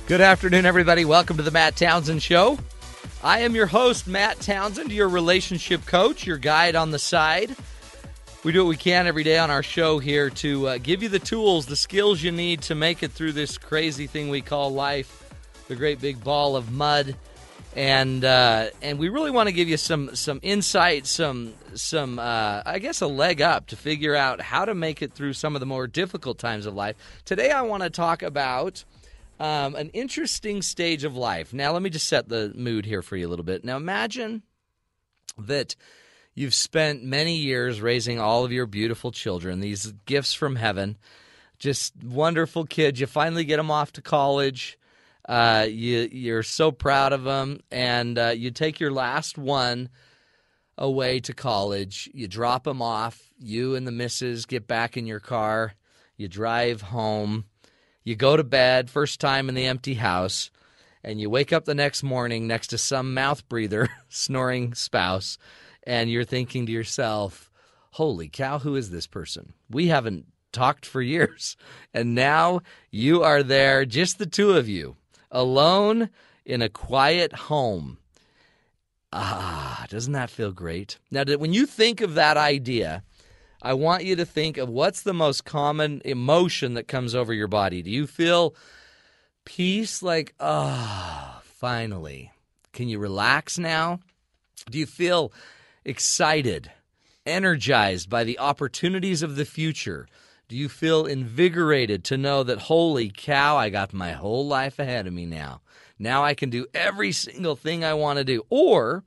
Good afternoon, everybody. Welcome to the Matt Townsend Show. I am your host, Matt Townsend, your relationship coach, your guide on the side. We do what we can every day on our show here to give you the tools, the skills you need to make it through this crazy thing we call life, the great big ball of mud. And we really want to give you some insight, I guess a leg up to figure out how to make it through some of the more difficult times of life. Today I want to talk about an interesting stage of life. Now, let me just set the mood here for you a little bit. Now, imagine that you've spent many years raising all of your beautiful children, these gifts from heaven, just wonderful kids. You finally get them off to college. You're so proud of them, and you take your last one away to college. You drop them off. You and the missus get back in your car. You drive home. You go to bed, first time in the empty house, and you wake up the next morning next to some mouth breather, snoring spouse, and you're thinking to yourself, holy cow, who is this person? We haven't talked for years, and now you are there, just the two of you, alone in a quiet home. Doesn't that feel great? Now, when you think of that idea, I want you to think of what's the most common emotion that comes over your body. Do you feel peace, like, finally? Can you relax now? Do you feel excited, energized by the opportunities of the future? Do you feel invigorated to know that, holy cow, I got my whole life ahead of me now? Now I can do every single thing I want to do. Or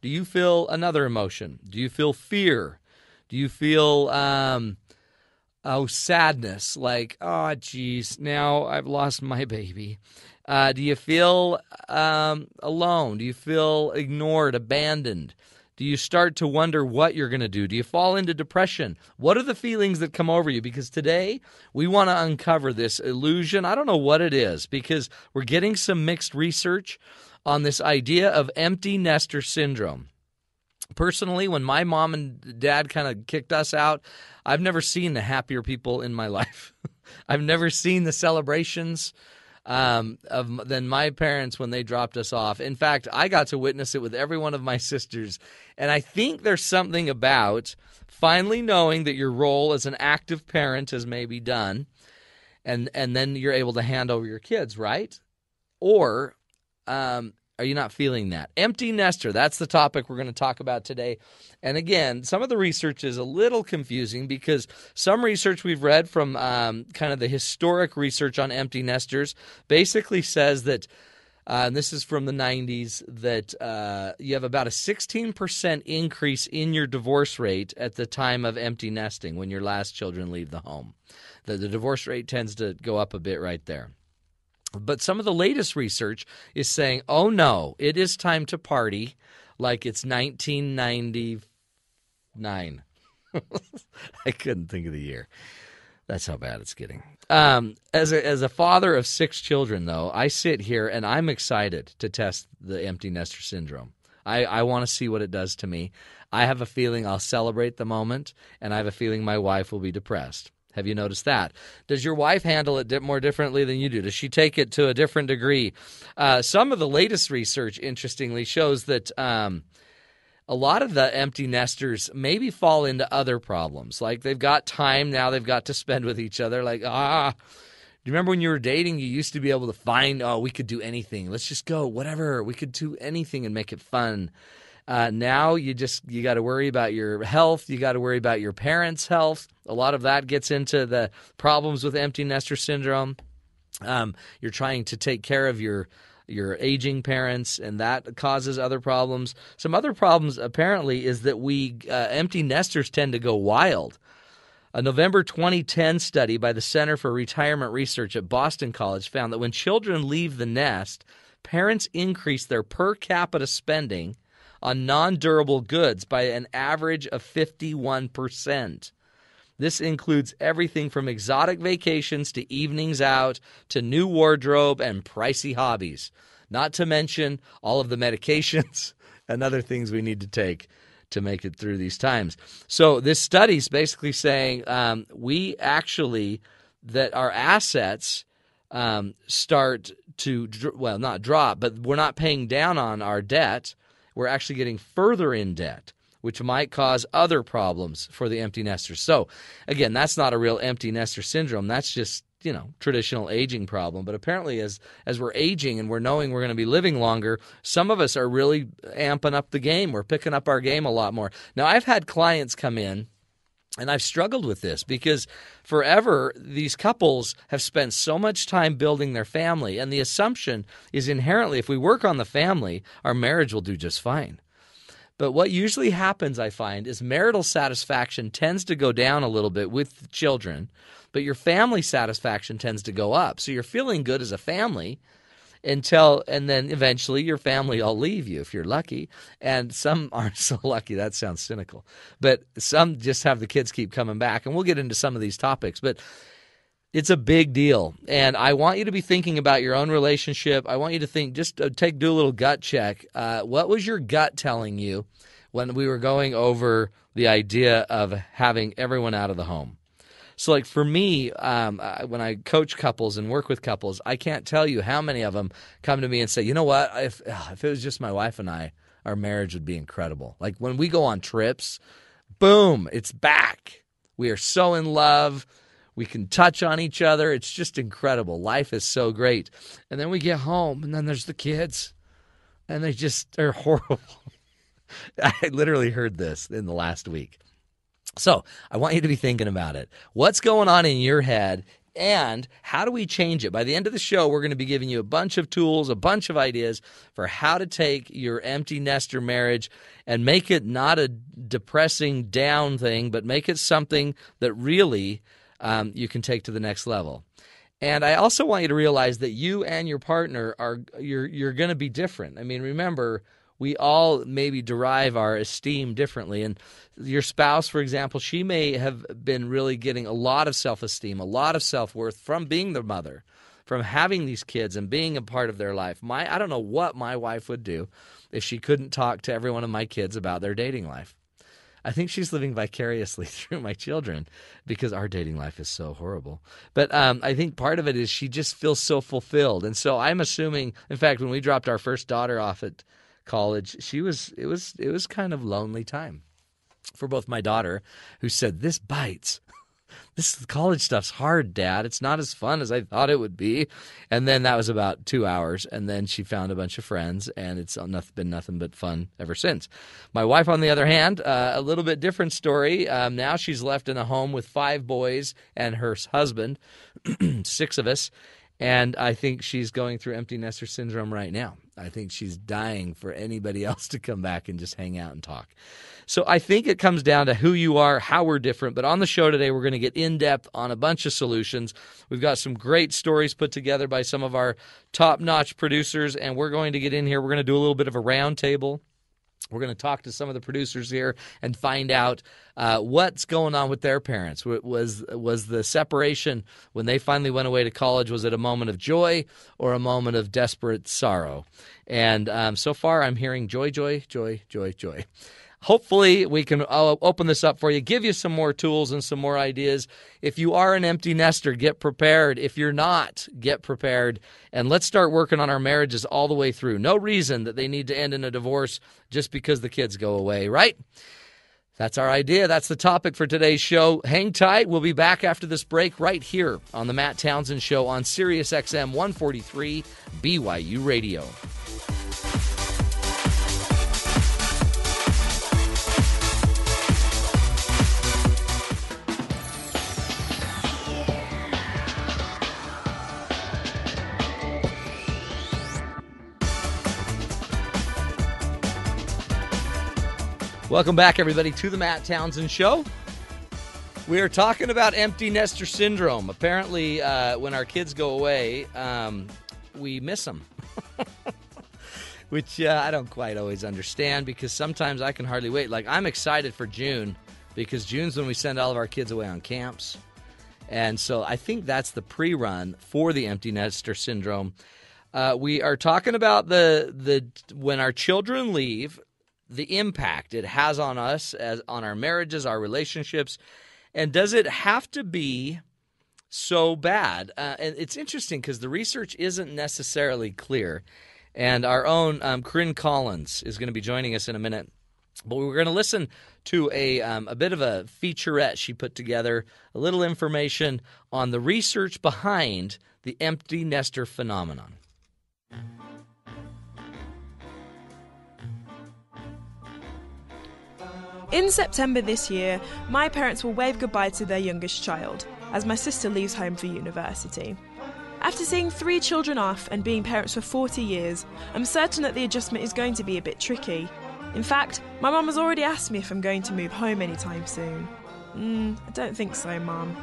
do you feel another emotion? Do you feel fear? Do you feel, sadness, like, oh, geez, now I've lost my baby? Do you feel alone? Do you feel ignored, abandoned? Do you start to wonder what you're going to do? Do you fall into depression? What are the feelings that come over you? Because today we want to uncover this illusion. I don't know what it is, because we're getting some mixed research on this idea of empty nester syndrome. Personally, when my mom and dad kind of kicked us out, I've never seen the happier people in my life. I've never seen the celebrations than my parents when they dropped us off. In fact, I got to witness it with every one of my sisters. And I think there's something about finally knowing that your role as an active parent has maybe done, and then you're able to hand over your kids, right? Or are you not feeling that? Empty nester, that's the topic we're going to talk about today. And again, some of the research is a little confusing, because some research we've read from kind of the historic research on empty nesters basically says that, and this is from the 90s, that you have about a 16% increase in your divorce rate at the time of empty nesting when your last children leave the home. The divorce rate tends to go up a bit right there. But some of the latest research is saying, oh no, it is time to party like it's 1999. I couldn't think of the year. That's how bad it's getting. As a father of 6 children, though, I sit here and I'm excited to test the empty nester syndrome. I want to see what it does to me. I have a feeling I'll celebrate the moment, and I have a feeling my wife will be depressed. Have you noticed that? Does your wife handle it more differently than you do? Does she take it to a different degree? Some of the latest research, interestingly, shows that a lot of the empty nesters maybe fall into other problems. Like, they've got time now they've got to spend with each other. Like, do you remember when you were dating, you used to be able to find, we could do anything. Let's just go, whatever. We could do anything and make it fun. Now you got to worry about your health. You got to worry about your parents' health. A lot of that gets into the problems with empty nester syndrome. You're trying to take care of your aging parents, and that causes other problems. Some other problems apparently is that empty nesters tend to go wild. A November 2010 study by the Center for Retirement Research at Boston College found that when children leave the nest, parents increase their per capita spending on non-durable goods by an average of 51%. This includes everything from exotic vacations to evenings out to new wardrobe and pricey hobbies, not to mention all of the medications and other things we need to take to make it through these times. So this study is basically saying that our assets start to, well, not drop, but we're not paying down on our debt. We're actually getting further in debt, which might cause other problems for the empty nesters. So, again, that's not a real empty nester syndrome. That's just, traditional aging problem. But apparently as we're aging and we're knowing we're going to be living longer, some of us are really amping up the game. We're picking up our game a lot more. Now, I've had clients come in, and I've struggled with this because forever these couples have spent so much time building their family, and the assumption is inherently if we work on the family, our marriage will do just fine. But what usually happens, I find, is marital satisfaction tends to go down a little bit with children, but your family satisfaction tends to go up. So you're feeling good as a family and then eventually your family will leave you if you're lucky. And some aren't so lucky. That sounds cynical. But some just have the kids keep coming back. And we'll get into some of these topics. But it's a big deal. And I want you to be thinking about your own relationship. I want you to think, just do a little gut check. What was your gut telling you when we were going over the idea of having everyone out of the home? So like for me, when I coach couples and work with couples, I can't tell you how many of them come to me and say, you know what, if it was just my wife and I, our marriage would be incredible. Like when we go on trips, boom, it's back. We are so in love. We can touch on each other. It's just incredible. Life is so great. And then we get home, and then there's the kids, and they just are horrible. I literally heard this in the last week. So I want you to be thinking about it. What's going on in your head, and how do we change it? By the end of the show, we're going to be giving you a bunch of tools, a bunch of ideas for how to take your empty nester marriage and make it not a depressing down thing, but make it something that really you can take to the next level. And I also want you to realize that you and your partner you're going to be different. I mean, remember, we all maybe derive our esteem differently. And your spouse, for example, she may have been really getting a lot of self-esteem, a lot of self-worth from being the mother, from having these kids and being a part of their life. I don't know what my wife would do if she couldn't talk to every one of my kids about their dating life. I think she's living vicariously through my children because our dating life is so horrible. But I think part of it is she just feels so fulfilled. And so I'm assuming, in fact, when we dropped our first daughter off at college, it was kind of lonely time for both my daughter, who said, "This bites. This college stuff's hard, Dad. It's not as fun as I thought it would be." And then that was about 2 hours, and then she found a bunch of friends, and it's been nothing but fun ever since. My wife, on the other hand, a little bit different story. Now she's left in a home with 5 boys and her husband, 6 of us, and I think she's going through empty nester syndrome right now. I think she's dying for anybody else to come back and just hang out and talk. So I think it comes down to who you are, how we're different. But on the show today, we're going to get in-depth on a bunch of solutions. We've got some great stories put together by some of our top-notch producers, and we're going to get in here. We're going to do a little bit of a roundtable. We're going to talk to some of the producers here and find out what's going on with their parents. Was the separation when they finally went away to college, was it a moment of joy or a moment of desperate sorrow? And so far I'm hearing joy, joy, joy, joy, joy. Hopefully we can open this up for you, give you some more tools and some more ideas. If you are an empty nester, get prepared. If you're not, get prepared. And let's start working on our marriages all the way through. No reason that they need to end in a divorce just because the kids go away, right? That's our idea. That's the topic for today's show. Hang tight. We'll be back after this break right here on the Matt Townsend Show on Sirius XM 143 BYU Radio. Welcome back, everybody, to the Matt Townsend Show. We are talking about empty nester syndrome. Apparently, when our kids go away, we miss them, which I don't quite always understand because sometimes I can hardly wait. Like, I'm excited for June because June's when we send all of our kids away on camps. And so I think that's the pre-run for the empty nester syndrome. We are talking about the when our children leave, the impact it has on us, as on our marriages, our relationships, and does it have to be so bad. And it's interesting because the research isn't necessarily clear. And our own Corinne Collins is going to be joining us in a minute. But we're going to listen to a bit of a featurette she put together, a little information on the research behind the empty nester phenomenon. In September this year, my parents will wave goodbye to their youngest child, as my sister leaves home for university. After seeing 3 children off and being parents for 40 years, I'm certain that the adjustment is going to be a bit tricky. In fact, my mum has already asked me if I'm going to move home anytime soon. I don't think so, Mum.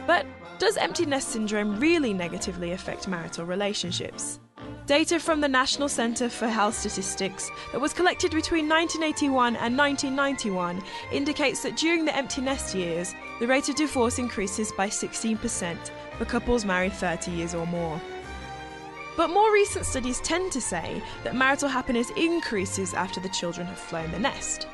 But does empty nest syndrome really negatively affect marital relationships? Data from the National Centre for Health Statistics that was collected between 1981 and 1991 indicates that during the empty nest years, the rate of divorce increases by 16% for couples married 30 years or more. But more recent studies tend to say that marital happiness increases after the children have flown the nest.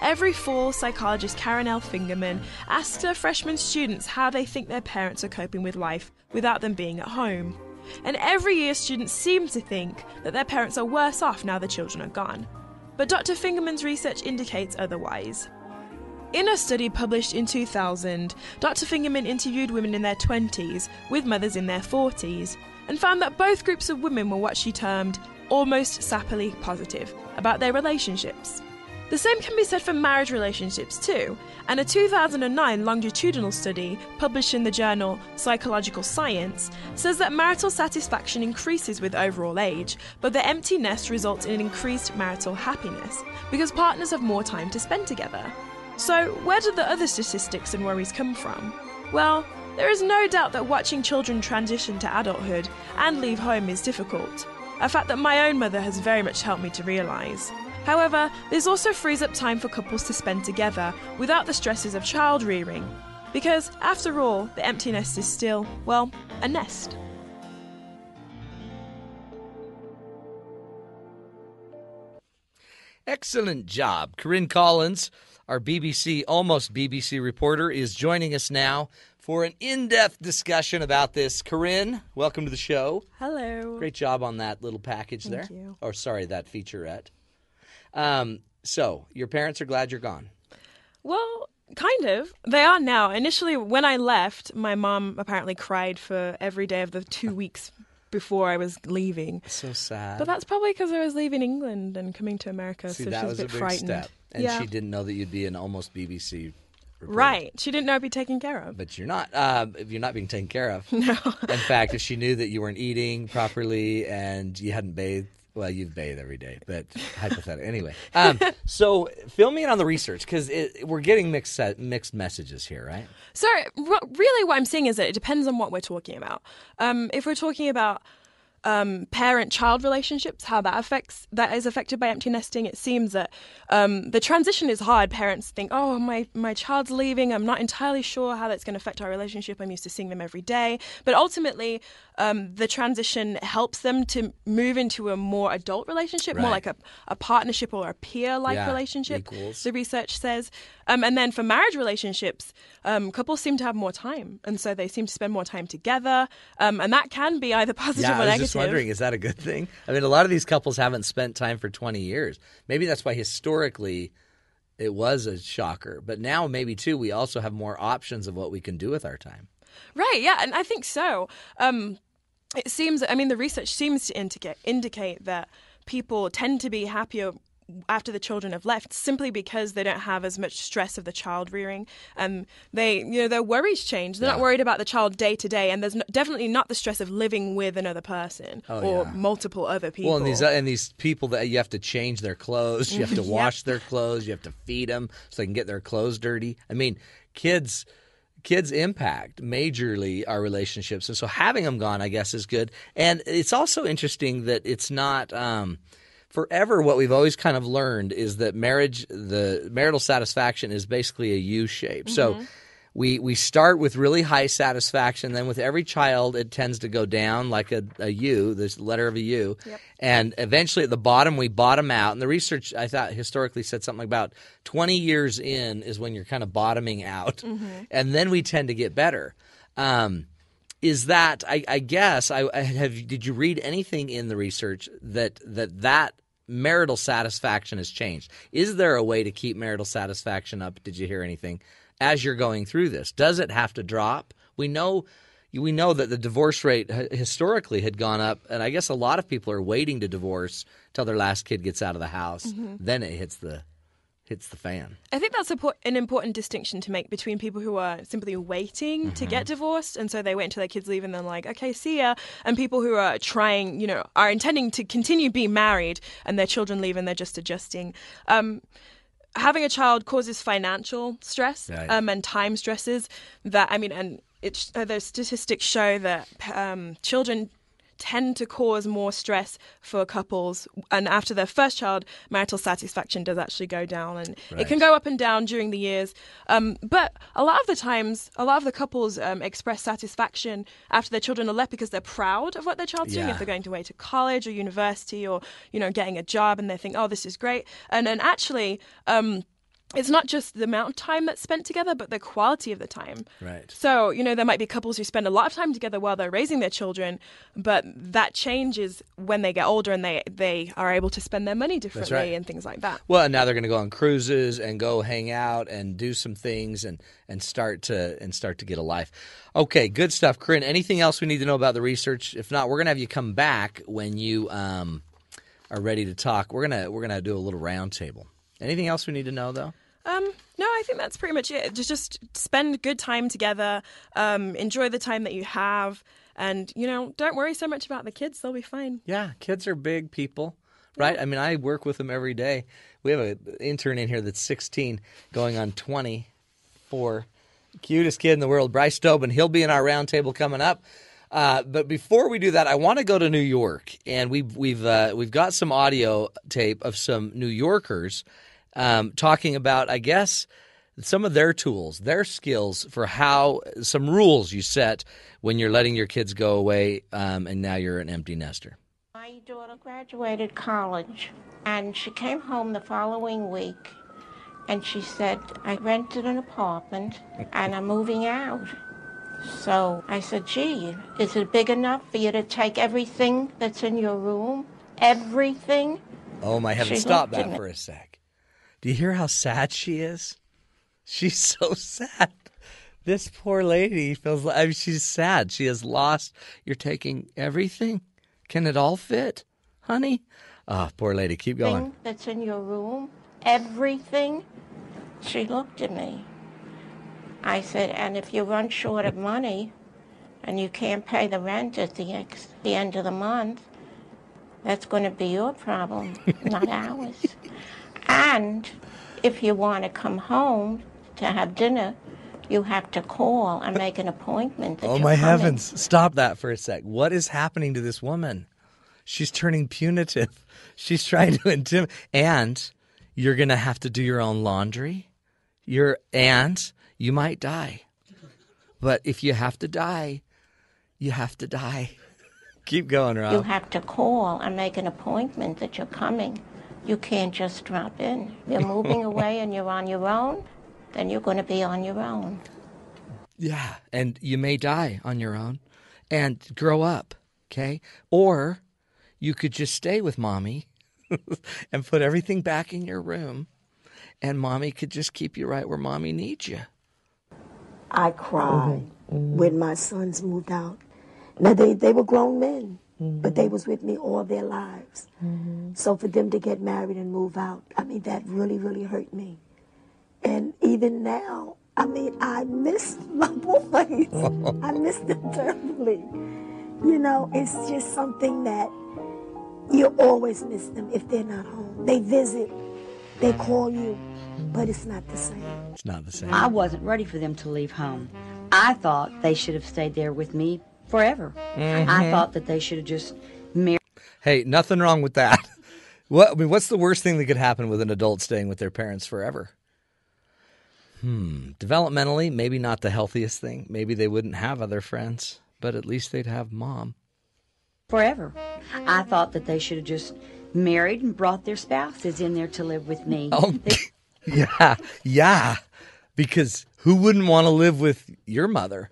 Every fall, psychologist Karen L. Fingerman asks her freshman students how they think their parents are coping with life without them being at home. And every year students seem to think that their parents are worse off now the children are gone. But Dr. Fingerman's research indicates otherwise. In a study published in 2000, Dr. Fingerman interviewed women in their 20s with mothers in their 40s and found that both groups of women were what she termed almost sappily positive about their relationships. The same can be said for marriage relationships too, and a 2009 longitudinal study published in the journal Psychological Science says that marital satisfaction increases with overall age, but the empty nest results in increased marital happiness because partners have more time to spend together. So where do the other statistics and worries come from? Well, there is no doubt that watching children transition to adulthood and leave home is difficult, a fact that my own mother has very much helped me to realise. However, this also frees up time for couples to spend together without the stresses of child rearing. Because, after all, the empty nest is still, well, a nest. Excellent job. Corinne Collins, our almost BBC reporter, is joining us now for an in-depth discussion about this. Corinne, welcome to the show. Hello. Great job on that little package there. Thank you. Or, sorry, that featurette. So, your parents are glad you're gone. Well, kind of. They are now. Initially, when I left, my mom apparently cried for every day of the 2 weeks before I was leaving. So sad. But that's probably because I was leaving England and coming to America, See, so that she was was a bit a big frightened. step. And Yeah. she didn't know that you'd be an almost BBC reporter. Right. She didn't know I'd be taken care of. But you're not. You're not being taken care of. No. In fact, if she knew that you weren't eating properly and you hadn't bathed, well, you've bathed every day, but hypothetical. Anyway, so fill me in on the research because we're getting mixed messages here, right? So really what I'm seeing is that it depends on what we're talking about. If we're talking about parent-child relationships, how that is affected by empty nesting, it seems that the transition is hard. Parents think, oh, my child's leaving, I'm not entirely sure how that's going to affect our relationship, I'm used to seeing them every day. But ultimately, the transition helps them to move into a more adult relationship, more like a partnership or a peer-like relationship, equals. The research says. And then for marriage relationships, couples seem to have more time, and so they seem to spend more time together, and that can be either positive or negative. I was just wondering, is that a good thing? I mean, a lot of these couples haven't spent time for 20 years. Maybe that's why historically it was a shocker. But now maybe, too, we also have more options of what we can do with our time. Right, yeah, and I think so. It seems, the research seems to indicate that people tend to be happier after the children have left, simply because they don't have as much stress of the child rearing. Their worries change. They're not worried about the child day to day, and there's definitely not the stress of living with another person multiple other people. Well, and these people that you have to change their clothes, you have to wash their clothes, you have to feed them so they can get their clothes dirty. I mean, kids impact majorly our relationships, and so having them gone, I guess, is good. And it's also interesting that it's not forever. What we've always kind of learned is that the marital satisfaction is basically a U shape. Mm-hmm. So we start with really high satisfaction, then with every child it tends to go down like a U, this letter of a U, and eventually at the bottom we bottom out. And the research, I thought, historically said something about 20 years in is when you're kind of bottoming out, and then we tend to get better. is that I guess I have. Did you read anything in the research that marital satisfaction has changed? Is there a way to keep marital satisfaction up? Did you hear anything as you're going through this? Does it have to drop? We know that the divorce rate historically had gone up, and I guess a lot of people are waiting to divorce till their last kid gets out of the house. Then it hits the fan. I think that's an important distinction to make between people who are simply waiting to get divorced, and so they wait until their kids leave and then like, okay, see ya, and people who are trying, are intending to continue being married and their children leave and they're just adjusting. Having a child causes financial stress, Right. And time stresses the statistics show that children tend to cause more stress for couples, and after their first child, marital satisfaction does actually go down, and it can go up and down during the years. But a lot of the times, a lot of the couples express satisfaction after their children are left because they're proud of what their child's doing. Yeah. If they're going away to college or university or getting a job, and they think, oh, this is great, and then actually. It's not just the amount of time that's spent together, but the quality of the time. Right. So, there might be couples who spend a lot of time together while they're raising their children, but that changes when they get older and they are able to spend their money differently right. and things like that. Well, and now they're going to go on cruises and go hang out and do some things and start to get a life. Okay, good stuff, Corinne. Anything else we need to know about the research? If not, we're going to have you come back when you are ready to talk. We're gonna do a little round table. Anything else we need to know, though? No, I think that's pretty much it. Just spend good time together, enjoy the time that you have, and, don't worry so much about the kids. They'll be fine. Yeah, kids are big people, right? I mean, I work with them every day. We have an intern in here that's 16 going on 24. Cutest kid in the world, Bryce Tobin. He'll be in our roundtable coming up. But before we do that, I want to go to New York, and we've got some audio tape of some New Yorkers talking about, I guess, some of their tools, their skills for how some rules you set when you're letting your kids go away, and now you're an empty nester. My daughter graduated college, and she came home the following week, and she said, I rented an apartment, and I'm moving out. So I said, gee, is it big enough for you to take everything that's in your room? Everything? Oh, my heavens, She stop looked at that me. for a sec. Do you hear how sad she is? She's so sad. This poor lady feels like she's sad. She has lost. You're taking everything? Can it all fit, honey? Oh, poor lady. Keep going. Thing that's in your room? Everything? She looked at me. I said, and if you run short of money and you can't pay the rent at the end of the month, that's going to be your problem, not ours. And if you want to come home to have dinner, you have to call and make an appointment. Oh, my heavens. Stop that for a sec. What is happening to this woman? She's turning punitive. She's trying to intimidate. And you're going to have to do your own laundry. And you might die. But if you have to die, you have to die. Keep going, Rob. You have to call and make an appointment that you're coming. You can't just drop in. If you're moving away and you're on your own, then you're going to be on your own. Yeah, and you may die on your own and grow up, okay? Or you could just stay with mommy and put everything back in your room, and mommy could just keep you right where mommy needs you. I cried when my sons moved out. Now, they were grown men, but they was with me all their lives. So for them to get married and move out, that really, really hurt me. And even now, I miss my boys. I miss them terribly. It's just something that you always miss them if they're not home. They visit, they call you, but it's not the same. It's not the same. I wasn't ready for them to leave home. I thought they should have stayed there with me forever. I thought that they should have just married. Hey, nothing wrong with that. What's the worst thing that could happen with an adult staying with their parents forever? Developmentally, maybe not the healthiest thing. Maybe they wouldn't have other friends, but at least they'd have mom. Forever. I thought that they should have just married and brought their spouses in there to live with me. Oh, yeah. Because who wouldn't want to live with your mother?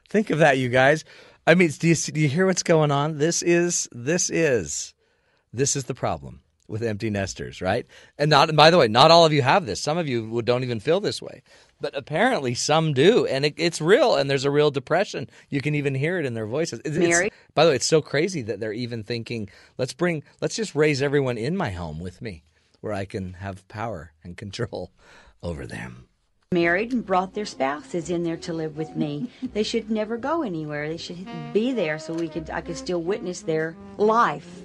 Think of that, you guys. I mean, do you hear what's going on? This is the problem with empty nesters, right? And by the way, not all of you have this. Some of you don't even feel this way. But apparently some do, and it's real, and there's a real depression. You can even hear it in their voices. By the way, it's so crazy that they're even thinking, let's just raise everyone in my home with me, where I can have power and control over them. Married and brought their spouses in there to live with me. They should never go anywhere. They should be there so I could still witness their life.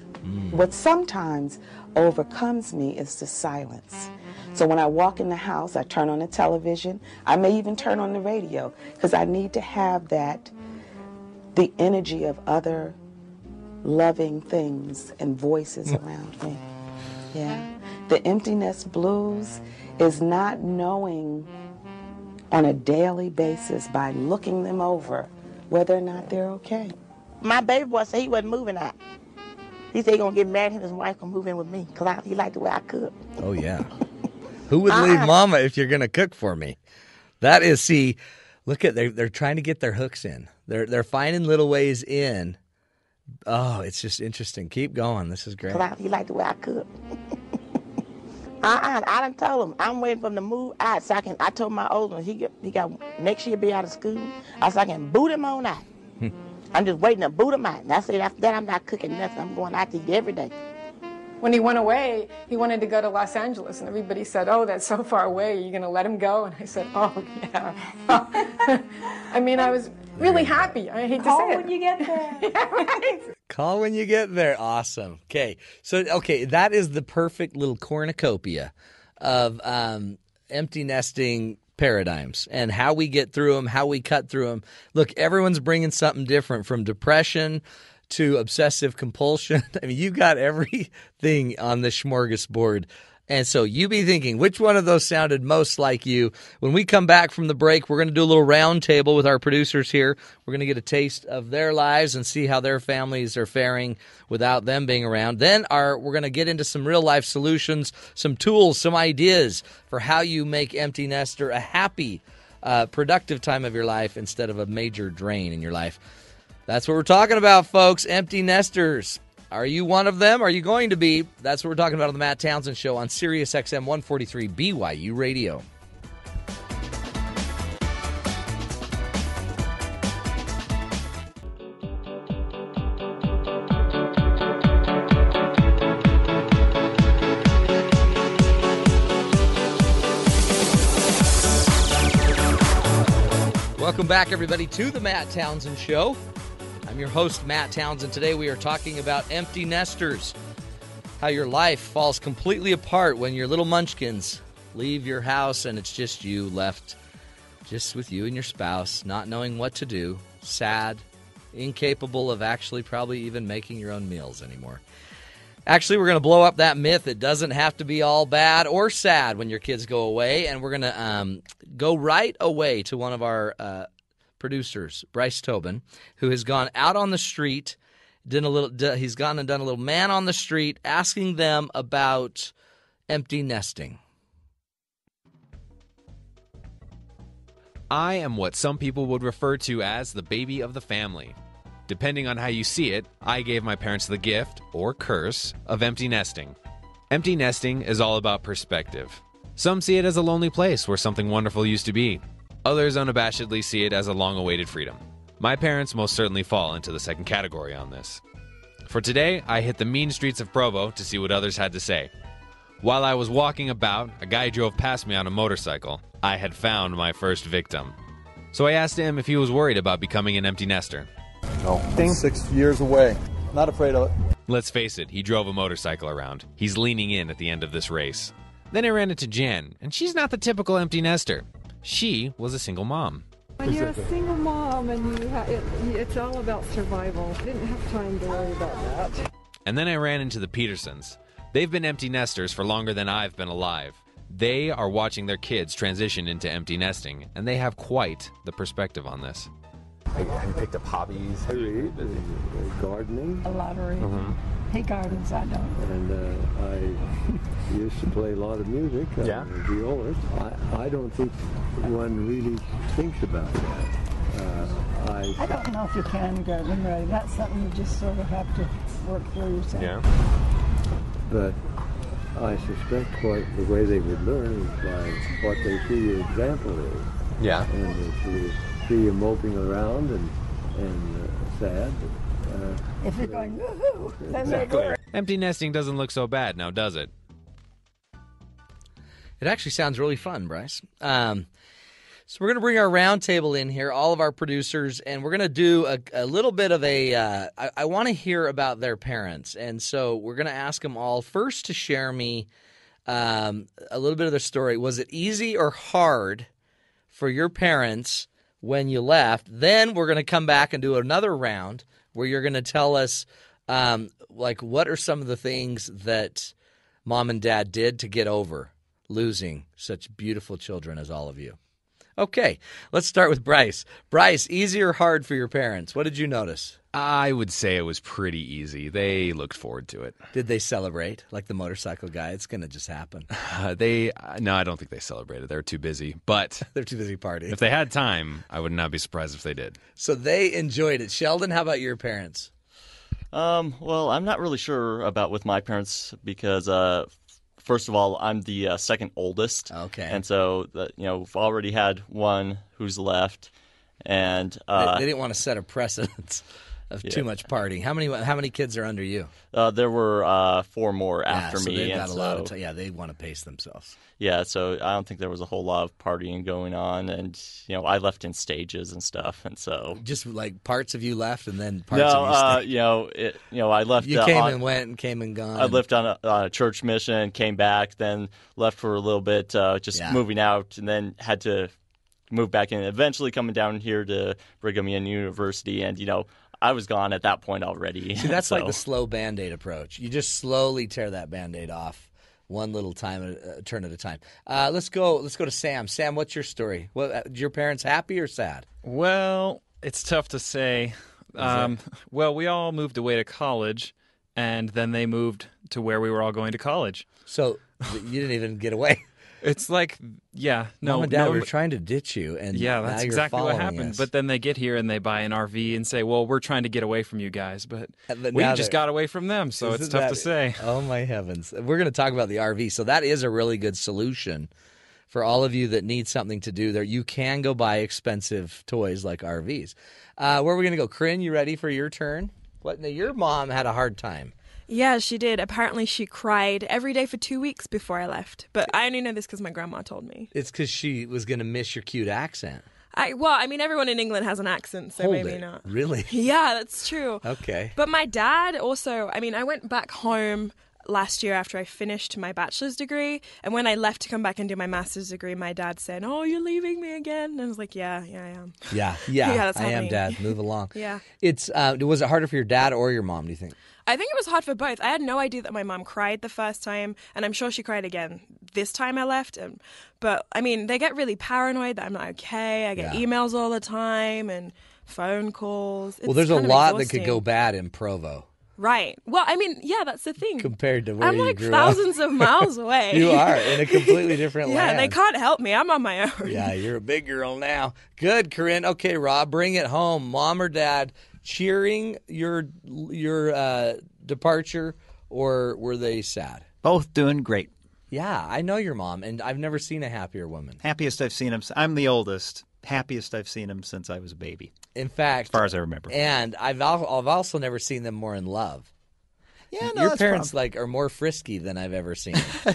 What sometimes overcomes me is the silence. So when I walk in the house, I turn on the television. I may even turn on the radio because I need to have the energy of other loving things and voices around me. Yeah. The emptiness blues is not knowing on a daily basis by looking them over whether or not they're okay. My baby boy said he wasn't moving out. He said he gonna get married and his wife gonna move in with me because he liked the way I cook. Oh, yeah. Who would leave Mama if you're going to cook for me? That is, see, look at, they're trying to get their hooks in. They're finding little ways in. Oh, it's just interesting. Keep going. This is great. He liked the way I cook. I done told him I'm waiting for him to move out so I told my old one he got next year be out of school. I said I can boot him on out. I'm just waiting to boot him out. And I said after that I'm not cooking nothing. I'm going out to eat every day. When he went away, he wanted to go to Los Angeles, and everybody said, "Oh, that's so far away. Are you going to let him go?" And I said, "Oh, yeah." I mean, I was really happy. I hate to say it. Call when you get there. Yeah, right. Call when you get there. Awesome. Okay. So, that is the perfect little cornucopia of empty nesting paradigms and how we get through them, how we cut through them. Look, everyone's bringing something different, from depression to obsessive compulsion. I mean, you got everything on the smorgasbord. And so you be thinking, which one of those sounded most like you? When we come back from the break, we're going to do a little round table with our producers here. We're going to get a taste of their lives and see how their families are faring without them being around. Then we're going to get into some real-life solutions, some tools, some ideas for how you make empty nester a happy, productive time of your life instead of a major drain in your life. That's what we're talking about, folks. Empty nesters. Are you one of them? Are you going to be? That's what we're talking about on the Matt Townsend Show on Sirius XM 143 BYU Radio. Welcome back, everybody, to the Matt Townsend Show. I'm your host, Matt Townsend. Today we are talking about empty nesters, how your life falls completely apart when your little munchkins leave your house and it's just you left, just with you and your spouse, not knowing what to do, sad, incapable of actually probably even making your own meals anymore. Actually, we're going to blow up that myth. It doesn't have to be all bad or sad when your kids go away, and we're going to go right away to one of our producers, Bryce Tobin, who has gone out on the street, he's gone and done a little man on the street, asking them about empty nesting. I am what some people would refer to as the baby of the family. Depending on how you see it, I gave my parents the gift, or curse, of empty nesting. Empty nesting is all about perspective. Some see it as a lonely place where something wonderful used to be. Others unabashedly see it as a long-awaited freedom. My parents most certainly fall into the second category on this. For today, I hit the mean streets of Provo to see what others had to say. While I was walking about, a guy drove past me on a motorcycle. I had found my first victim. So I asked him if he was worried about becoming an empty nester. No, 6 years away. Not afraid of it. Let's face it, he drove a motorcycle around. He's leaning in at the end of this race. Then I ran into Jen, and she's not the typical empty nester. She was a single mom. When you're a single mom and it's all about survival. I didn't have time to worry about that. And then I ran into the Petersons. They've been empty nesters for longer than I've been alive. They are watching their kids transition into empty nesting, and they have quite the perspective on this. Have you picked up hobbies? I read, gardening. A lot of reading. Uh-huh. He gardens, I don't. And I used to play a lot of music, violas. I don't think one really thinks about that. nice. I don't know if you can get them ready. That's something you just sort of have to work through yourself. Yeah. But I suspect the way they would learn is by what they see your example is. Yeah. And if you see you moping around and sad. If you're going, woohoo, then they work. Empty nesting doesn't look so bad now, does it? It actually sounds really fun, Bryce. So we're going to bring our round table in here, all of our producers, and we're going to do a little bit of I want to hear about their parents. And so we're going to ask them all first to share me a little bit of their story. Was it easy or hard for your parents when you left? Then we're going to come back and do another round where you're going to tell us, what are some of the things that mom and dad did to get over losing such beautiful children as all of you. Okay, let's start with Bryce. Bryce, easy or hard for your parents? What did you notice? I would say it was pretty easy. They looked forward to it. Did they celebrate like the motorcycle guy? It's going to just happen. No, I don't think they celebrated. They were too busy. But they're too busy partying. If they had time, I would not be surprised if they did. So they enjoyed it. Sheldon, how about your parents? Well, I'm not really sure about with my parents because first of all, I'm the second oldest. Okay. And so, we've already had one who's left. And they didn't want to set a precedent of too much partying. How many kids are under you? There were 4 more after so me. They've got a lot of time. Yeah, they want to pace themselves. Yeah, so I don't think there was a whole lot of partying going on. And, I left in stages and stuff. And so. Just like parts of you left and then parts of you stayed? I left. You came and went and came and gone. I lived on a church mission, came back, then left for a little bit, moving out, and then had to move back in, eventually coming down here to Brigham Young University. And, I was gone at that point already. See, that's like the slow Band-Aid approach. You just slowly tear that Band-Aid off one little turn at a time. Let's go to Sam. Sam, what's your story? Your parents happy or sad? Well, it's tough to say. Well, we all moved away to college, and then they moved to where we were all going to college. So you didn't even get away. It's like, Mom and Dad were trying to ditch you, and that's exactly what happened. Us. But then they get here and they buy an RV and say, "Well, we're trying to get away from you guys," but we just got away from them, so it's tough to say. Oh my heavens! We're going to talk about the RV. So that is a really good solution for all of you that need something to do there. You can go buy expensive toys like RVs. Where are we going to go? Corinne, you ready for your turn? Your mom had a hard time. Yeah, she did. Apparently, she cried every day for 2 weeks before I left. But I only know this because my grandma told me. It's because she was going to miss your cute accent. Everyone in England has an accent, so maybe not. Really? Yeah, that's true. Okay. But my dad also, I went back home last year after I finished my bachelor's degree. And when I left to come back and do my master's degree, my dad said, "Oh, you're leaving me again?" And I was like, yeah, I am. Yeah, that's I am, Dad. Move along. Yeah. Was it harder for your dad or your mom, do you think? I think it was hard for both. I had no idea that my mom cried the first time, and I'm sure she cried again this time I left. But they get really paranoid that I'm not okay. I get emails all the time and phone calls. There's a lot that could go bad in Provo. Right. Well, that's the thing. Compared to where I'm you grew thousands up. of miles away. You are in a completely different land. Yeah, they can't help me. I'm on my own. Yeah, you're a big girl now. Good, Corinne. Okay, Rob, bring it home. Mom or dad cheering your departure, or were they sad? Both doing great. Yeah, I know your mom, and I've never seen a happier woman. Happiest I've seen him. I'm the oldest. Happiest I've seen him since I was a baby. In fact, as far as I remember. And I've also never seen them more in love. Yeah, no, your parents are more frisky than I've ever seen. I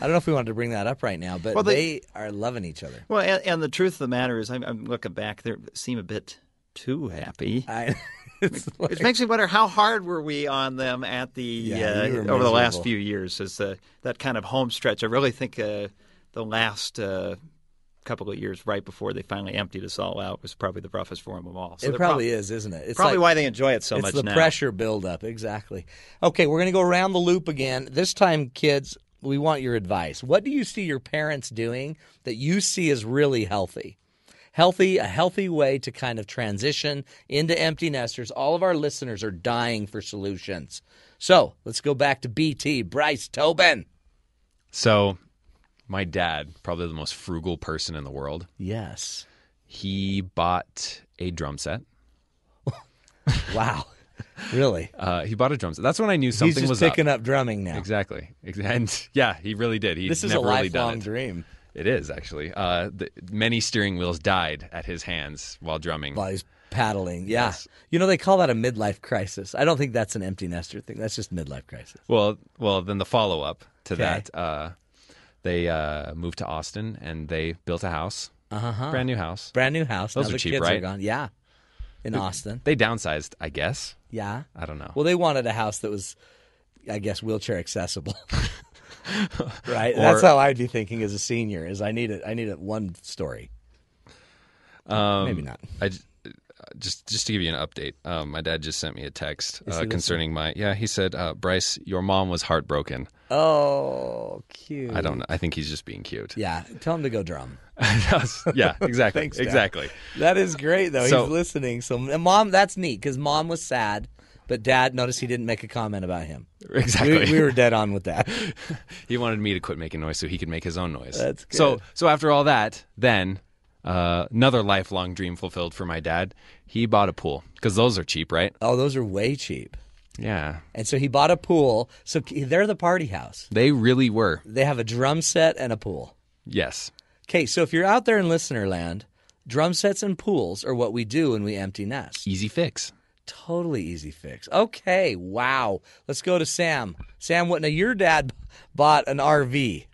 don't know if we wanted to bring that up right now, but they are loving each other. Well, and the truth of the matter is, I'm looking back, they seem a bit too happy. It makes me wonder how hard were we on them at over the last few years as that kind of home stretch. I really think the last couple of years right before they finally emptied us all out was probably the roughest for them of all. So it probably is, isn't it? It's probably why they enjoy it so much now. It's the pressure buildup, exactly. Okay, we're going to go around the loop again. This time, kids, we want your advice. What do you see your parents doing that you see as really healthy? A healthy way to kind of transition into empty nesters. All of our listeners are dying for solutions. So let's go back to BT. Bryce Tobin. So my dad, probably the most frugal person in the world. Yes. He bought a drum set Wow. Really? He bought a drum set. That's when I knew something He's just was picking up drumming now. Exactly. And yeah, he really did. He's This is never a really done lifelong it. dream. It is, actually. Many steering wheels died at his hands while drumming. While he's paddling. Yeah. Yes. You know, they call that a midlife crisis. I don't think that's an empty nester thing. That's just midlife crisis. Well, then the follow-up to Okay. that, they moved to Austin, and they built a house. Uh-huh. Brand new house. Brand new house. Those Now are the cheap, kids right? Are gone. Yeah. In Austin. They downsized, I guess. Yeah. I don't know. Well, they wanted a house that was, I guess, wheelchair accessible. Right? Or- That's how I'd be thinking as a senior, is I need it one story. Maybe not. Just to give you an update, my dad just sent me a text Is he concerning he said, Bryce, your mom was heartbroken. Oh, cute. I don't know. I think he's just being cute. Yeah. Tell him to go drum. Yeah, exactly. Thanks, Dad. Exactly. That is great, though. So- He's listening. So, Mom, that's neat, because Mom was sad, but Dad, notice he didn't make a comment about him. Exactly. We were dead on with that. He wanted me to quit making noise so he could make his own noise. That's good. So after all that, then another lifelong dream fulfilled for my dad. He bought a pool, because those are cheap, right? Oh, those are way cheap. Yeah. And so he bought a pool. So they're the party house. They really were. They have a drum set and a pool. Yes. Okay, so if you're out there in listener land, drum sets and pools are what we do when we empty nest. Easy fix. Totally easy fix. Okay, wow. Let's go to Sam. Sam, now your dad bought an RV.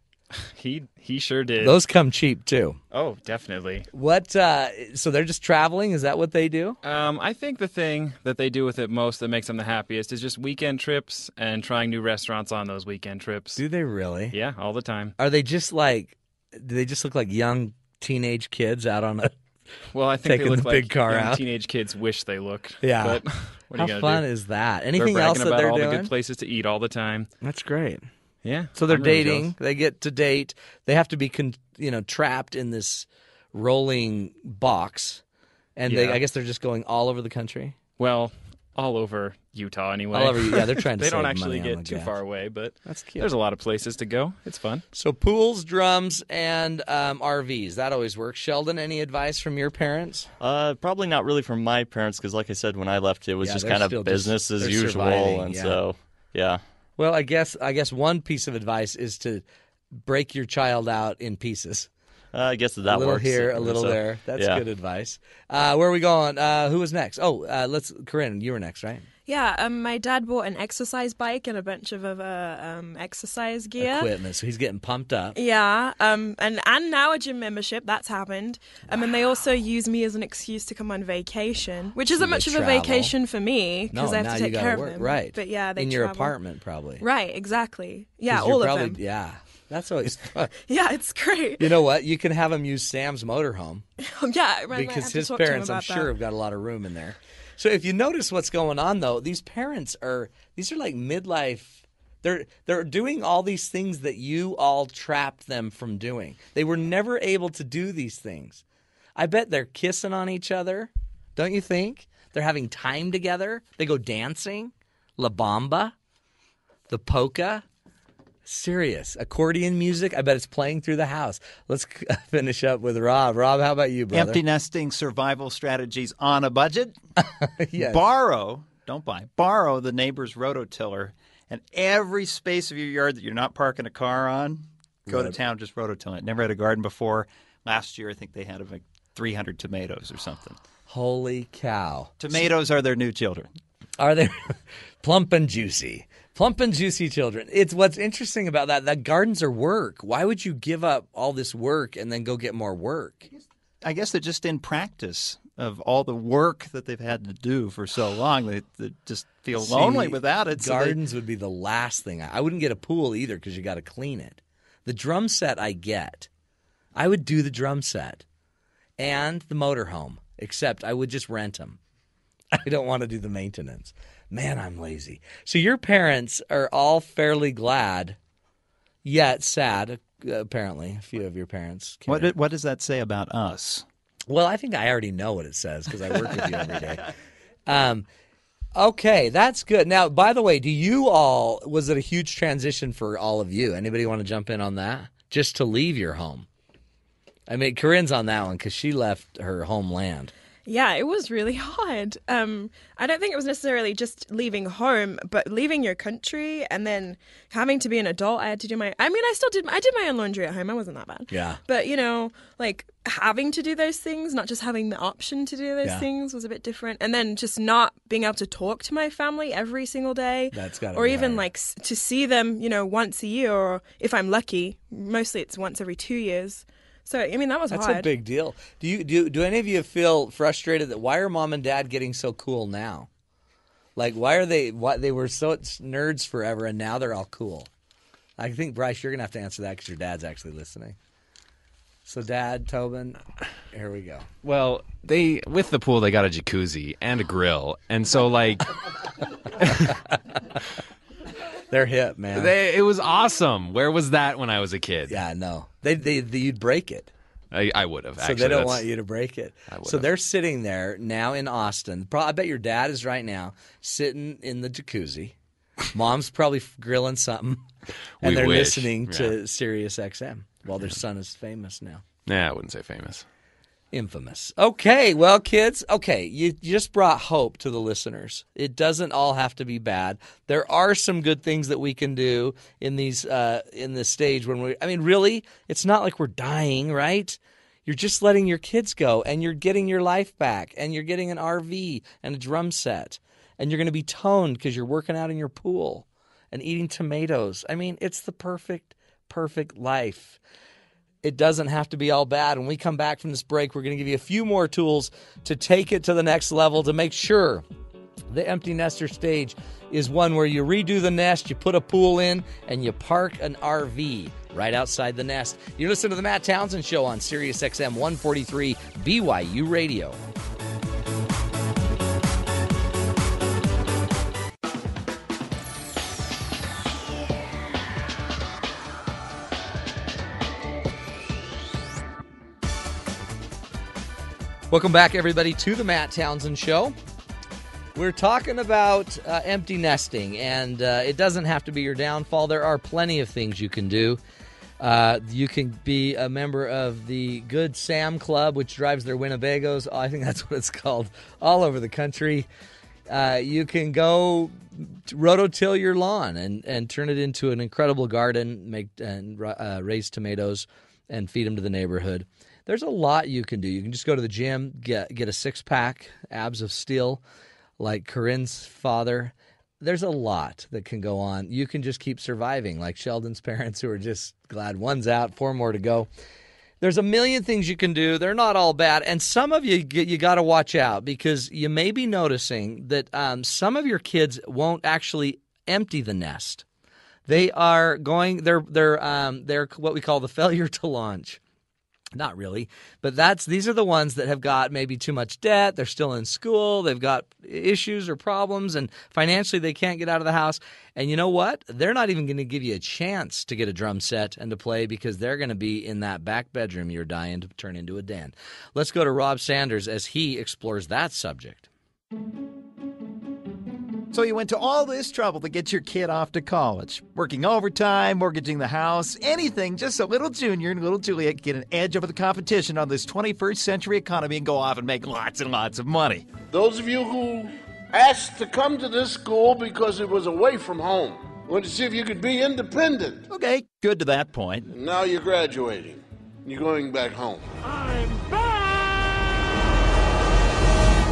He sure did. Those come cheap too. Oh, definitely. What? So they're just traveling? Is that what they do? I think the thing that they do with it most that makes them the happiest is just weekend trips and trying new restaurants on those weekend trips. Do they really? Yeah, all the time. Are they just do they just look like young teenage kids out on a? Well, I think taking they look the like big car young out. teenage kids wish they looked. Yeah. But what are you How gonna fun do? is that? They're Anything else bragging that about they're all doing? the good places to eat all the time. That's great. Yeah. So they're I'm really dating. jealous. They get to date. They have to be, trapped in this rolling box, and Yeah. I guess they're just going all over the country. Well, all over Utah anyway. All over, yeah, they're trying to They don't save actually money on get the too gas. far away, but That's cute. there's a lot of places to go. It's fun. So pools, drums, and RVs. That always works. Sheldon, any advice from your parents? Probably not really from my parents, because like I said, when I left, it was Yeah, just they're kind still of business as they're usual, surviving, and yeah. so yeah. Well, I guess one piece of advice is to break your child out in pieces. I guess that a little works. here, a little So, there. That's yeah. good advice. Where are we going? Who was next? Oh, Corinne, you were next, right? Yeah, my dad bought an exercise bike and a bunch of other exercise gear. Equipment. So he's getting pumped up. Yeah, and now a gym membership. That's happened. And they also use me as an excuse to come on vacation, which isn't So much they of a travel. vacation for me because No, I have now to you take gotta care work. of them. Right. But yeah, they in your travel. apartment, probably. Right, exactly. Yeah, 'Cause you're all probably, of them. Yeah, that's always fun. Yeah, it's great. You know what? You can have him use Sam's motorhome Yeah, I might because have to his talk to him parents, I'm about sure, that. have got a lot of room in there. So if you notice what's going on, though, these parents these are like midlife. They're doing all these things that you all trapped them from doing. They were never able to do these things. I bet they're kissing on each other. Don't you think? They're having time together. They go dancing. La Bamba. The polka. Serious. Accordion music. I bet it's playing through the house. Let's finish up with Rob. Rob, how about you, brother? Empty nesting survival strategies on a budget. Yes. Don't buy. Borrow the neighbor's rototiller, and every space of your yard that you're not parking a car on, go to town, just rototill it. Never had a garden before. Last year, I think they had like 300 tomatoes or something. Holy cow. Tomatoes are their new children. Are they plump and juicy? Plump and juicy children. It's what's interesting about that gardens are work. Why would you give up all this work and then go get more work? I guess they're just in practice of all the work that they've had to do for so long. They just feel lonely without it. Gardens would be the last thing. I wouldn't get a pool either because you got to clean it. The drum set I get. I would do the drum set and the motorhome, except I would just rent them. I don't want to do the maintenance. Man, I'm lazy. So your parents are all fairly glad, yet sad, apparently. A few of your parents. What does that say about us? Well, I think I already know what it says because I work with you every day. Okay, that's good. Now, by the way, was it a huge transition for all of you? Anybody want to jump in on that? Just to leave your home. I mean, Corinne's on that one because she left her homeland. Yeah, it was really hard. I don't think it was necessarily just leaving home, but leaving your country and then having to be an adult. I had to do I did my own laundry at home. I wasn't that bad. Yeah. But, like having to do those things, not just having the option to do those things was a bit different. And then just not being able to talk to my family every single day. That's got to Or be even hard. like to see them, once a year, or if I'm lucky, mostly it's once every 2 years. So, that was hard. That's a big deal. Do any of you feel frustrated that why are mom and dad getting so cool now? Like, why they were so nerds forever and now they're all cool? I think, Bryce, you're going to have to answer that because your dad's actually listening. So, Dad, Tobin, here we go. Well, with the pool, they got a jacuzzi and a grill. And so, like... They're hip, man. It was awesome. Where was that when I was a kid? Yeah, no. You'd break it. I would have, actually. So they don't want you to break it. So have. they're sitting there now in Austin. I bet your dad is right now sitting in the jacuzzi. Mom's probably grilling something. And they're listening to Sirius XM while their son is famous now. Nah, I wouldn't say famous. Infamous. Okay, well, kids, you just brought hope to the listeners. It doesn't all have to be bad. There are some good things that we can do in this stage when really, it's not like we're dying, right? You're just letting your kids go, and you're getting your life back, and you're getting an RV and a drum set, and you're going to be toned because you're working out in your pool and eating tomatoes. It's the perfect life. It doesn't have to be all bad. When we come back from this break, we're going to give you a few more tools to take it to the next level to make sure the empty nester stage is one where you redo the nest, you put a pool in, and you park an RV right outside the nest. You're listening to The Matt Townsend Show on Sirius XM 143 BYU Radio. Welcome back, everybody, to the Matt Townsend Show. We're talking about empty nesting, and it doesn't have to be your downfall. There are plenty of things you can do. You can be a member of the Good Sam Club, which drives their Winnebagos. I think that's what it's called, all over the country. You can go rototill your lawn and turn it into an incredible garden, raise tomatoes and feed them to the neighborhood. There's a lot you can do. You can just go to the gym, get a six-pack, abs of steel, like Corinne's father. There's a lot that can go on. You can just keep surviving, like Sheldon's parents, who are just glad one's out, 4 more to go. There's a million things you can do. They're not all bad. And some of you got to watch out, because you may be noticing that some of your kids won't actually empty the nest. They are going. They're what we call the failure to launch. Not really, but these are the ones that have got maybe too much debt. They're still in school. They've got issues or problems, and financially they can't get out of the house. And you know what? They're not even going to give you a chance to get a drum set and to play, because they're going to be in that back bedroom you're dying to turn into a den. Let's go to Rob Sanders as he explores that subject. So you went to all this trouble to get your kid off to college, working overtime, mortgaging the house, anything just so little Junior and little Juliet get an edge over the competition on this 21st century economy and go off and make lots and lots of money. Those of you who asked to come to this school because it was away from home, wanted to see if you could be independent. Okay, good to that point. Now you're graduating. You're going back home. I'm back!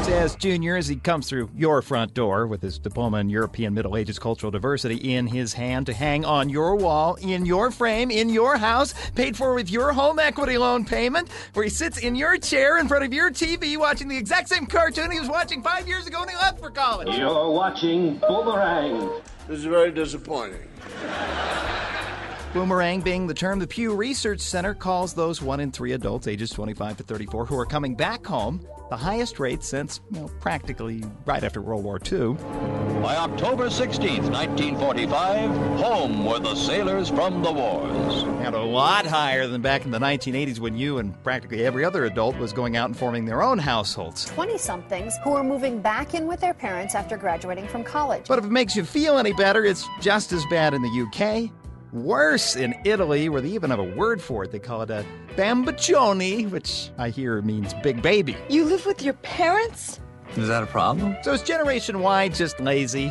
Says Junior as he comes through your front door with his diploma in European Middle Ages cultural diversity in his hand to hang on your wall, in your frame, in your house, paid for with your home equity loan payment, where he sits in your chair in front of your TV watching the exact same cartoon he was watching 5 years ago when he left for college. You're watching Boomerang. This is very disappointing. Boomerang being the term the Pew Research Center calls those 1 in 3 adults ages 25 to 34 who are coming back home, the highest rate since, practically right after World War II. By October 16th, 1945, home were the sailors from the wars. And a lot higher than back in the 1980s when you and practically every other adult was going out and forming their own households. 20-somethings who are moving back in with their parents after graduating from college. But if it makes you feel any better, it's just as bad in the UK, Worse, in Italy, where they even have a word for it, they call it a bambiccione, which I hear means big baby. You live with your parents? Is that a problem? So is Generation Y just lazy?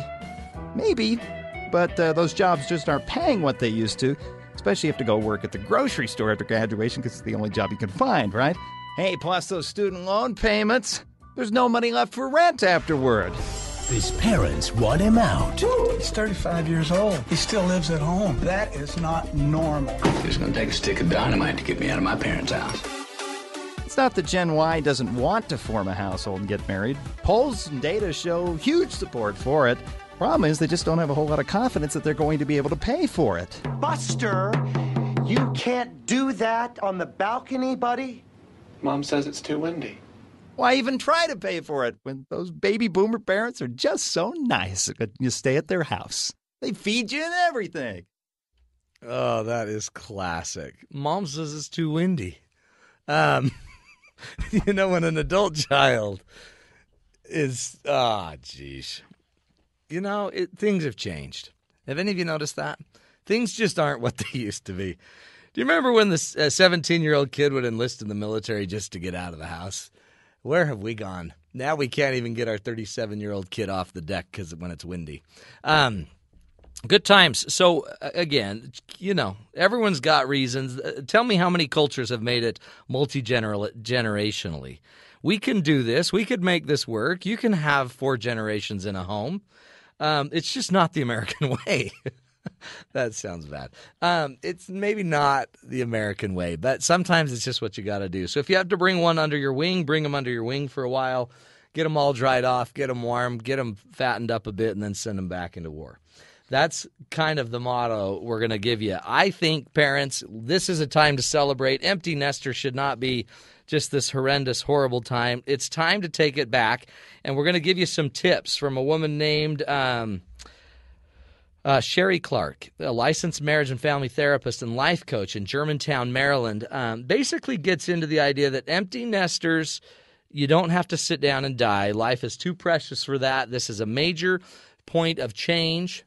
Maybe, but those jobs just aren't paying what they used to, especially if you have to go work at the grocery store after graduation because it's the only job you can find, right? Hey, plus those student loan payments, there's no money left for rent afterward. His parents want him out. He's 35 years old. He still lives at home. That is not normal. It's going to take a stick of dynamite to get me out of my parents' house. It's not that Gen Y doesn't want to form a household and get married. Polls and data show huge support for it. Problem is, they just don't have a whole lot of confidence that they're going to be able to pay for it. Buster, you can't do that on the balcony, buddy. Mom says it's too windy. Why even try to pay for it when those baby boomer parents are just so nice that you stay at their house? They feed you and everything. Oh, that is classic. Mom says it's too windy. You know, when an adult child is, geez. You know, things have changed. Have any of you noticed that? Things just aren't what they used to be. Do you remember when the 17-year-old kid would enlist in the military just to get out of the house? Where have we gone? Now we can't even get our 37-year-old kid off the deck because when it's windy. Good times. So, again, you know, everyone's got reasons. Tell me how many cultures have made it multi-generationally. We can do this. We could make this work. You can have 4 generations in a home. It's just not the American way. That sounds bad. It's maybe not the American way, but sometimes it's just what you got to do. So if you have to bring one under your wing, bring them under your wing for a while, get them all dried off, get them warm, get them fattened up a bit, and then send them back into war. That's kind of the motto we're going to give you. I think, parents, this is a time to celebrate. Empty nester should not be just this horrendous, horrible time. It's time to take it back, and we're going to give you some tips from a woman named Sherry Clark, a licensed marriage and family therapist and life coach in Germantown, Maryland, basically gets into the idea that empty nesters, you don't have to sit down and die. Life is too precious for that. This is a major point of change.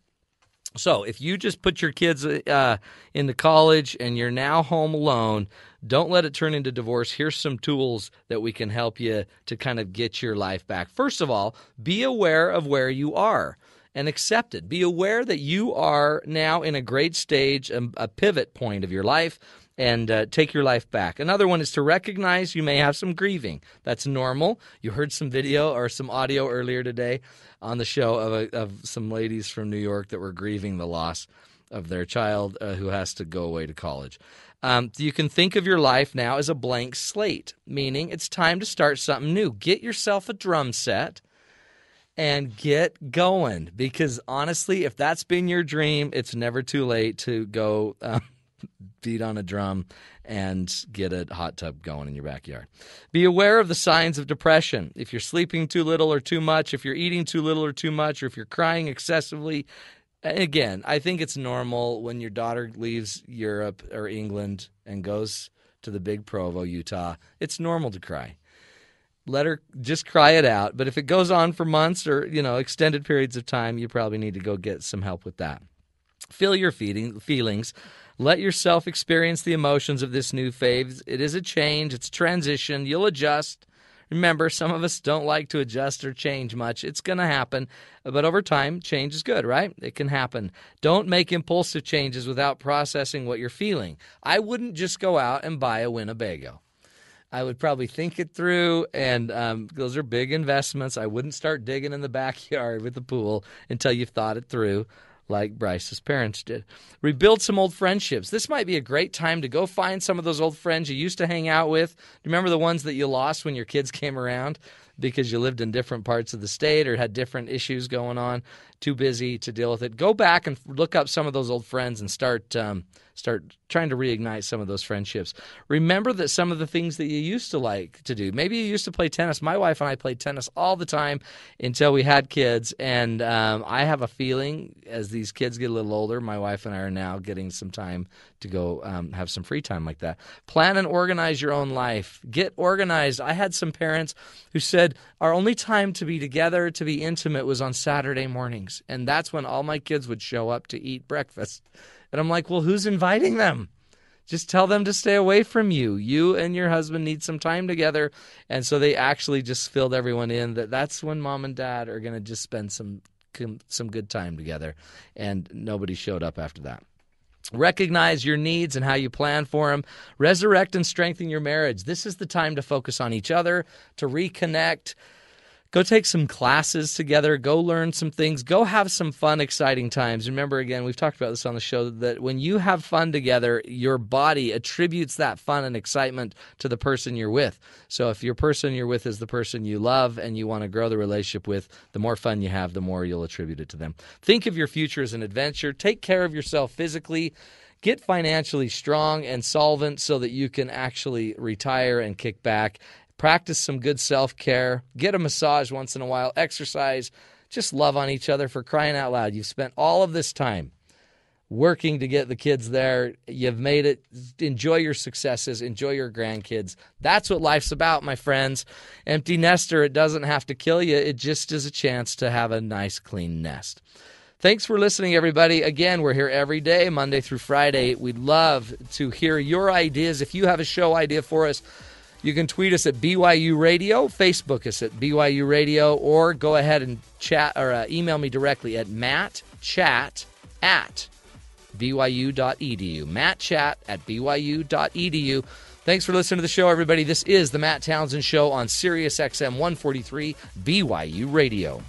So if you just put your kids into college and you're now home alone, don't let it turn into divorce. Here's some tools that we can help you to kind of get your life back. First of all, be aware of where you are and accept it. Be aware that you are now in a great stage, a pivot point of your life, and take your life back. Another one is to recognize you may have some grieving. That's normal. You heard some video or some audio earlier today on the show of some ladies from New York that were grieving the loss of their child who has to go away to college. You can think of your life now as a blank slate, meaning it's time to start something new. Get yourself a drum set and get going, because honestly, if that's been your dream, it's never too late to go beat on a drum and get a hot tub going in your backyard. Be aware of the signs of depression. If you're sleeping too little or too much, if you're eating too little or too much, or if you're crying excessively. Again, I think it's normal when your daughter leaves Europe or England and goes to the big Provo, Utah. It's normal to cry. Let her just cry it out. But if it goes on for months or, extended periods of time, you probably need to go get some help with that. Feel your feelings. Let yourself experience the emotions of this new phase. It is a change. It's transition. You'll adjust. Remember, some of us don't like to adjust or change much. It's going to happen. But over time, change is good, right? It can happen. Don't make impulsive changes without processing what you're feeling. I wouldn't just go out and buy a Winnebago. I would probably think it through, and those are big investments. I wouldn't start digging in the backyard with the pool until you've thought it through, like Bryce's parents did. Rebuild some old friendships. This might be a great time to go find some of those old friends you used to hang out with. Do you remember the ones that you lost when your kids came around because you lived in different parts of the state or had different issues going on, too busy to deal with it? Go back and look up some of those old friends and start trying to reignite some of those friendships. Remember that some of the things that you used to like to do. Maybe you used to play tennis. My wife and I played tennis all the time until we had kids, and I have a feeling as these kids get a little older, my wife and I are now getting some time to go have some free time like that. Plan and organize your own life. Get organized. I had some parents who said our only time to be together, to be intimate, was on Saturday mornings, and that's when all my kids would show up to eat breakfast. And I'm like, well, who's inviting them? Just tell them to stay away from you. You and your husband need some time together. And so they actually just filled everyone in that's when mom and dad are going to just spend some good time together. And nobody showed up after that. Recognize your needs and how you plan for them. Resurrect and strengthen your marriage. This is the time to focus on each other, to reconnect. Go take some classes together. Go learn some things. Go have some fun, exciting times. Remember, again, we've talked about this on the show, that when you have fun together, your body attributes that fun and excitement to the person you're with. So if your person you're with is the person you love and you want to grow the relationship with, the more fun you have, the more you'll attribute it to them. Think of your future as an adventure. Take care of yourself physically. Get financially strong and solvent so that you can actually retire and kick back. Practice some good self-care. Get a massage once in a while. Exercise. Just love on each other, for crying out loud. You've spent all of this time working to get the kids there. You've made it. Enjoy your successes. Enjoy your grandkids. That's what life's about, my friends. Empty nester, it doesn't have to kill you. It just is a chance to have a nice, clean nest. Thanks for listening, everybody. Again, we're here every day, Monday through Friday. We'd love to hear your ideas. If you have a show idea for us, you can tweet us at BYU Radio, Facebook us at BYU Radio, or go ahead and chat or email me directly at mattchat@byu.edu. mattchat@byu.edu. Thanks for listening to the show, everybody. This is the Matt Townsend Show on Sirius XM 143 BYU Radio.